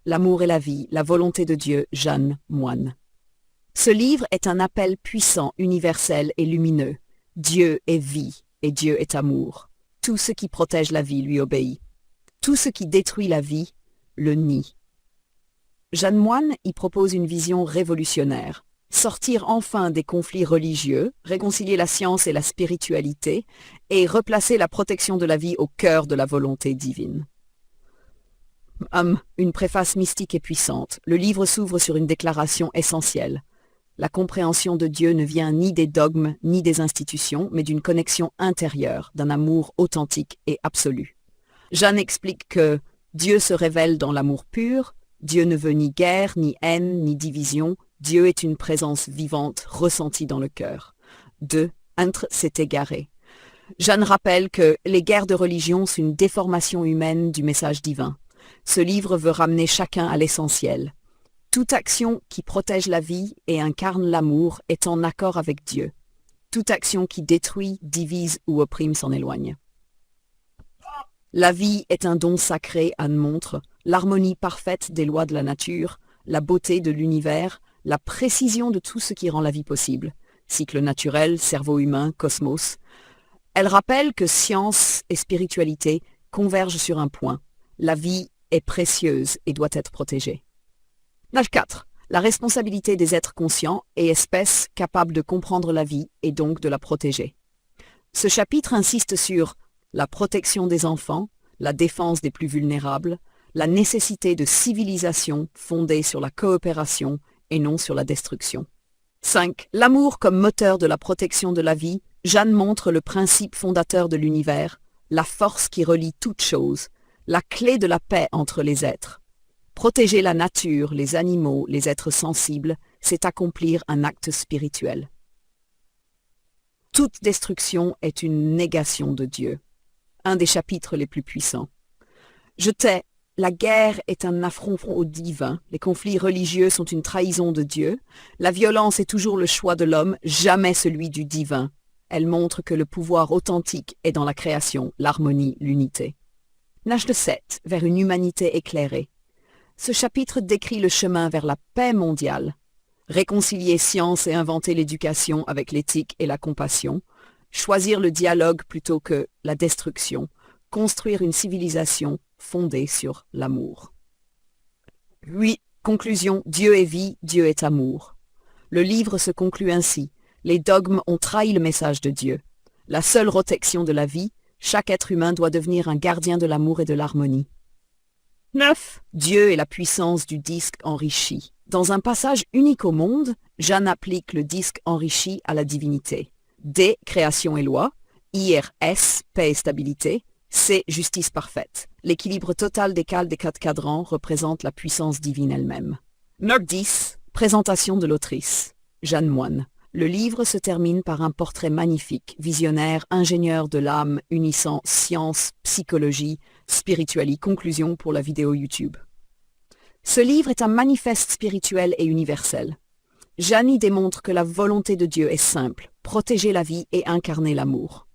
L'amour et la vie, la volonté de Dieu, Jeanne Moine. Ce livre est un appel puissant, universel et lumineux. Dieu est vie et Dieu est amour. Tout ce qui protège la vie lui obéit. Tout ce qui détruit la vie le nie. Jeanne Moine y propose une vision révolutionnaire. Sortir enfin des conflits religieux, réconcilier la science et la spiritualité, et replacer la protection de la vie au cœur de la volonté divine. Une préface mystique et puissante. Le livre s'ouvre sur une déclaration essentielle. La compréhension de Dieu ne vient ni des dogmes ni des institutions, mais d'une connexion intérieure, d'un amour authentique et absolu. Jeanne explique que Dieu se révèle dans l'amour pur, Dieu ne veut ni guerre, ni haine, ni division, Dieu est une présence vivante ressentie dans le cœur. 2. Entre s'est égaré. Jeanne rappelle que les guerres de religion sont une déformation humaine du message divin. Ce livre veut ramener chacun à l'essentiel. Toute action qui protège la vie et incarne l'amour est en accord avec Dieu. Toute action qui détruit, divise ou opprime s'en éloigne. La vie est un don sacré, Anne montre, l'harmonie parfaite des lois de la nature, la beauté de l'univers, la précision de tout ce qui rend la vie possible. Cycle naturel, cerveau humain, cosmos. Elle rappelle que science et spiritualité convergent sur un point. La vie est précieuse et doit être protégée. 4. La responsabilité des êtres conscients et espèces capables de comprendre la vie et donc de la protéger. Ce chapitre insiste sur la protection des enfants, la défense des plus vulnérables, la nécessité de civilisation fondée sur la coopération et non sur la destruction. 5. L'amour comme moteur de la protection de la vie. Jeanne montre le principe fondateur de l'univers, la force qui relie toutes choses, la clé de la paix entre les êtres. Protéger la nature, les animaux, les êtres sensibles, c'est accomplir un acte spirituel. Toute destruction est une négation de Dieu. Un des chapitres les plus puissants. Je tais, la guerre est un affront au divin, les conflits religieux sont une trahison de Dieu, la violence est toujours le choix de l'homme, jamais celui du divin. Elle montre que le pouvoir authentique est dans la création, l'harmonie, l'unité. Nage de 7, vers une humanité éclairée. Ce chapitre décrit le chemin vers la paix mondiale. Réconcilier science et inventer l'éducation avec l'éthique et la compassion. Choisir le dialogue plutôt que la destruction. Construire une civilisation fondée sur l'amour. 8. Conclusion. Dieu est vie, Dieu est amour. Le livre se conclut ainsi. Les dogmes ont trahi le message de Dieu. La seule protection de la vie, chaque être humain doit devenir un gardien de l'amour et de l'harmonie. 9. Dieu est la puissance du disque enrichi. Dans un passage unique au monde, Jeanne applique le disque enrichi à la divinité. D. Création et loi. IRS. Paix et stabilité. C. Justice parfaite. L'équilibre total des cales des 4 cadrans représente la puissance divine elle-même. 10. Présentation de l'autrice. Jeanne Moine. Le livre se termine par un portrait magnifique, visionnaire, ingénieur de l'âme, unissant science, psychologie, spiritualité. Conclusion pour la vidéo YouTube. Ce livre est un manifeste spirituel et universel. Jeanne y démontre que la volonté de Dieu est simple, protéger la vie et incarner l'amour.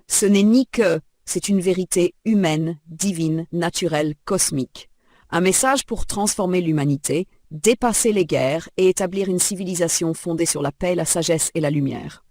Ce n'est ni que, c'est une vérité humaine, divine, naturelle, cosmique. Un message pour transformer l'humanité, dépasser les guerres et établir une civilisation fondée sur la paix, la sagesse et la lumière.